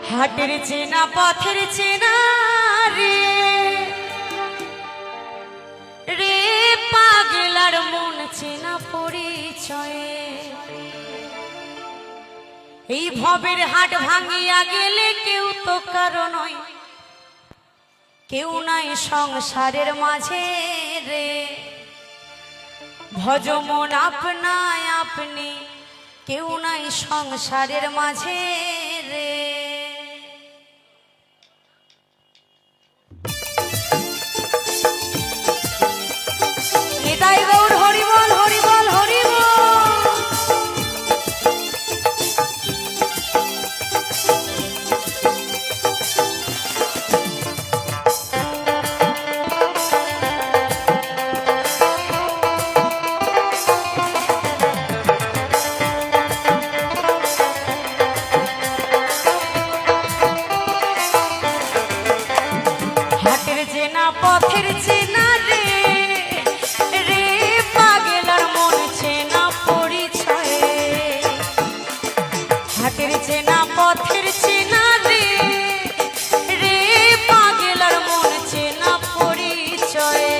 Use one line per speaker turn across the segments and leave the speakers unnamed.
হাটের চেনা পথের চেনা রে রে পাগলার মন চেনা পরিচয়ে এই ভবের হাট ভাঙিয়া গেলে কেউ তো কারো নয়, কেউ নাই সংসারের মাঝে রে। ভজ মন আপনায় আপনি, কেউ নাই সংসারের মাঝে রে। নিতাই গৌর হরিবল হরিবল হরিবল। হাটের চেনা পথের চেনা রে রে পাগলার মন চেনা পরিচয়ে। হাটের চেনা পথের চেনা রে রে পাগলার মন চেনা পরিচয়ে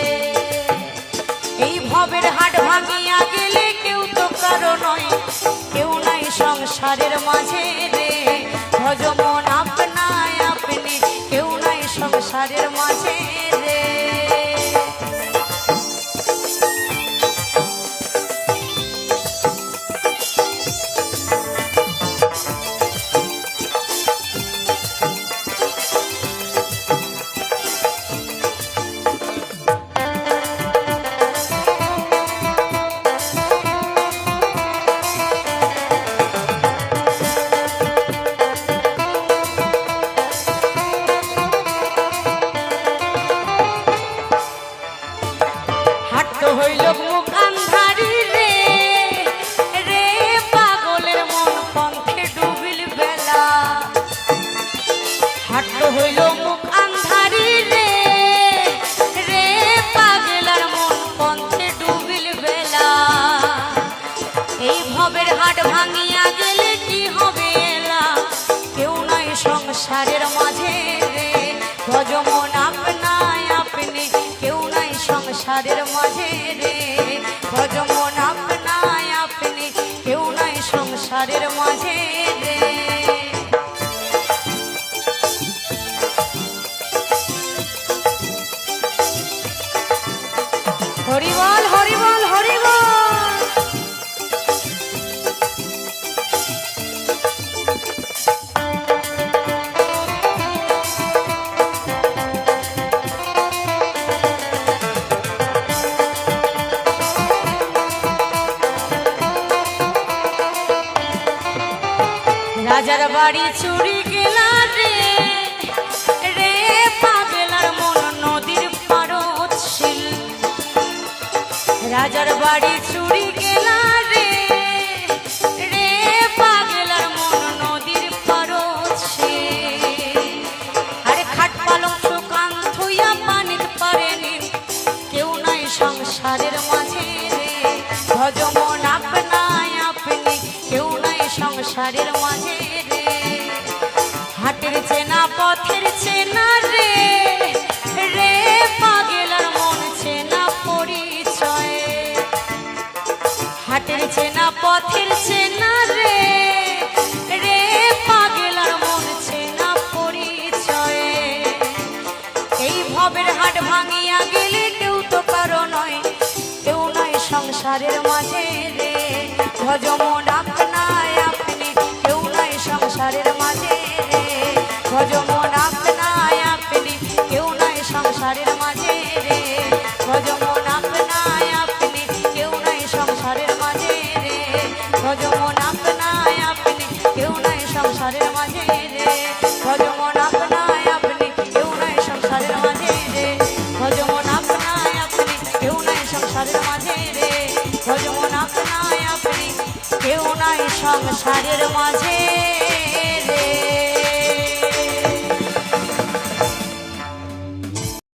এই ভবের হাট ভাঙিয়া গেলে কেউ তো কারো নয়, কেউ নাই সংসারের মাঝে রে। ভজ মন আপনায় আপনি, কেউ নাই সংসারের মাঝে রে। হইল মুখ আন্ধারি রে রে পাগলের মন পন্থে ডুবিল বেলা। হাট হইল মুখ আন্ধারি রে রে পাগলার মন পন্থে ডুবিল বেলা। এই ভবের হাট ভাঙিয়া গেলে কি হবে এলা, কেউ নাই সংসারের মাঝে রে। ভজ মন আপনায় আপনি, কেউ নাই সংসারের মাঝে রে। ভজ মন আপনায় আপনি, কেউ নাই সংসারের মাঝে রে। হরিবল হরিবল হরিবল। রাজার বাড়ি চুরি গেলা রে রে পাগলার মন নদীর পারত শিল। রাজার বাড়ি চুরি গেলা রে রে পাগলার মন নদীর পারত শিল। আরে খাট পালং শুকান থুইয়া পানির পারেনি, কেউ নাই সংসারের মাঝে রে। ভজ মন আপনায় আপনি, কেউ নাই সংসারের মাঝে রে। হাটের চেনা পথের চেনা রে রে পাগলার মন চেনা পরিচয়ে। হাটের চেনা পথের চেনা রে রে পাগলার মন চেনা পরিচয়ে এই ভবের হাট ভাঙিয়া গেলে কেউ তো কারো নয়, কেউ নাই সংসারের মাঝে রে। ভজ মন আপনায় আপনি, কেউ নাই সংসারের মাঝে রে। ভজ মন আপনায় আপনি, কেউ নাই সংসারের মাঝে রে। ভজ মন আপনায় আপনি, কেউ নাই সংসারের মাঝে রে। ভজ মন আপনায় আপনি, কেউ নাই সংসারের মাঝে রে। ভজ মন আপনায় আপনি, কেউ নাই সংসারের মাঝে রে। ভজ মন আপনায় আপনি, কেউ নাই সংসারের মাঝে রে। ভজ মন আপনায় আপনি, কেউ নাই সংসারের মাঝে।